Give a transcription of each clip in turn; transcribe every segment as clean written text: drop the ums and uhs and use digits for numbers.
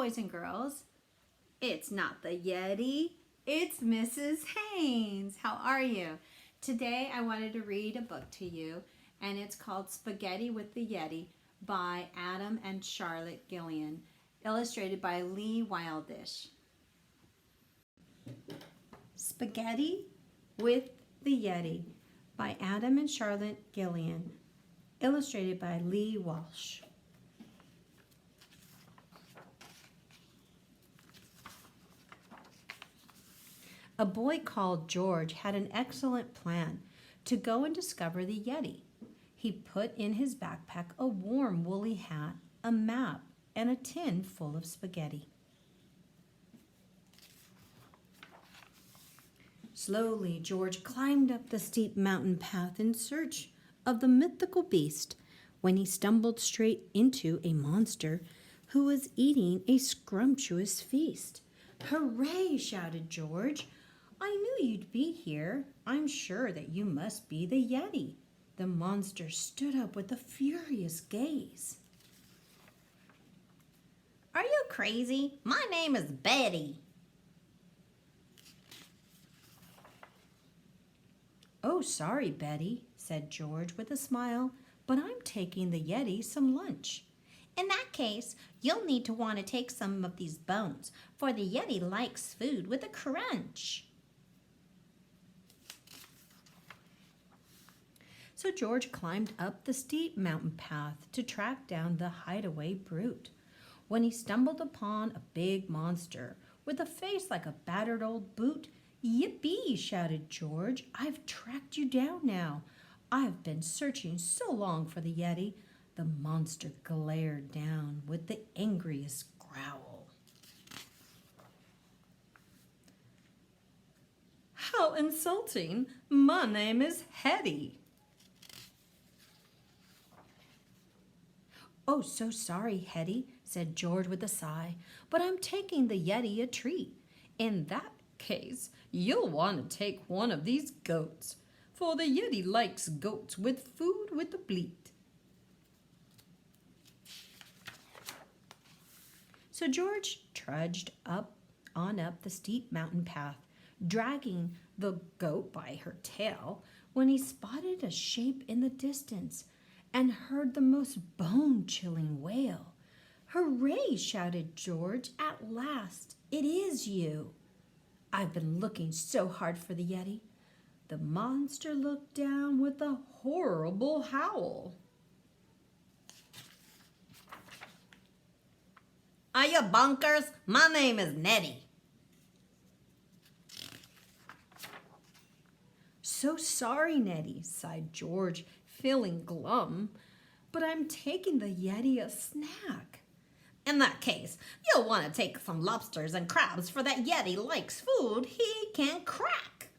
boys and girls. It's not the Yeti, it's Mrs. Haynes. How are you? Today I wanted to read a book to you, and it's called Spaghetti with the Yeti by Adam and Charlotte Gillian, illustrated by Lee Wildish. Spaghetti with the Yeti by Adam and Charlotte Gillian, illustrated by Lee Walsh. A boy called George had an excellent plan to go and discover the Yeti. He put in his backpack a warm woolly hat, a map, and a tin full of spaghetti. Slowly, George climbed up the steep mountain path in search of the mythical beast when he stumbled straight into a monster who was eating a scrumptious feast. "Hooray!" shouted George. "I knew you'd be here. I'm sure that you must be the Yeti." The monster stood up with a furious gaze. "Are you crazy? My name is Betty." "Oh, sorry, Betty," said George with a smile, "but I'm taking the Yeti some lunch." "In that case, you'll need to want to take some of these bones, for the Yeti likes food with a crunch." So George climbed up the steep mountain path to track down the hideaway brute. When he stumbled upon a big monster with a face like a battered old boot, "Yippee!" shouted George. "I've tracked you down now. I've been searching so long for the Yeti." The monster glared down with the angriest growl. "How insulting! My name is Hetty." "Oh, so sorry, Hetty," said George with a sigh, "but I'm taking the Yeti a treat. In that case, you'll want to take one of these goats, for the Yeti likes goats with food with a bleat." So George trudged on up the steep mountain path, dragging the goat by her tail, when he spotted a shape in the distance and heard the most bone-chilling wail. "Hooray!" shouted George. "At last, it is you. I've been looking so hard for the Yeti." The monster looked down with a horrible howl. "Are you bonkers? My name is Nettie." "So sorry, Nettie," sighed George, feeling glum, "but I'm taking the Yeti a snack." "In that case, you'll want to take some lobsters and crabs, for that Yeti likes food he can crack."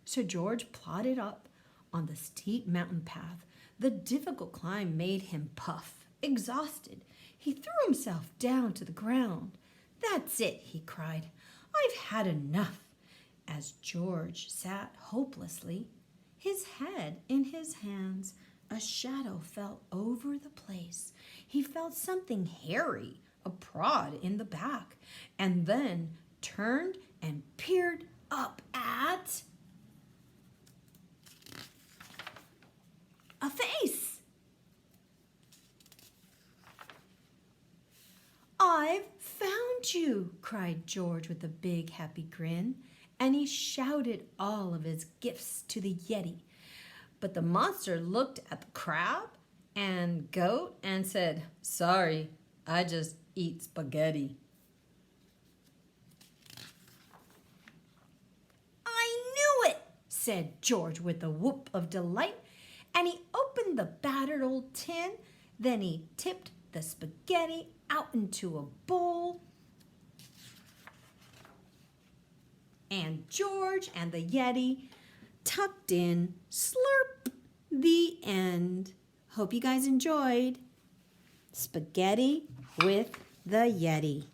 So George plodded up on the steep mountain path. The difficult climb made him puff. Exhausted, he threw himself down to the ground. "That's it," he cried. "I've had enough." As George sat hopelessly, his head in his hands, a shadow fell over the place. He felt something hairy, a prod in the back, and then turned and peered up at a face. "I've found you!" cried George with a big happy grin, and he shouted all of his gifts to the Yeti. But the monster looked at the crab and goat and said, "Sorry, I just eat spaghetti." "I knew it!" said George with a whoop of delight, and he opened the battered old tin. Then he tipped the spaghetti out into a bowl, and George and the Yeti tucked in. Slurp! The end. Hope you guys enjoyed Spaghetti with the Yeti.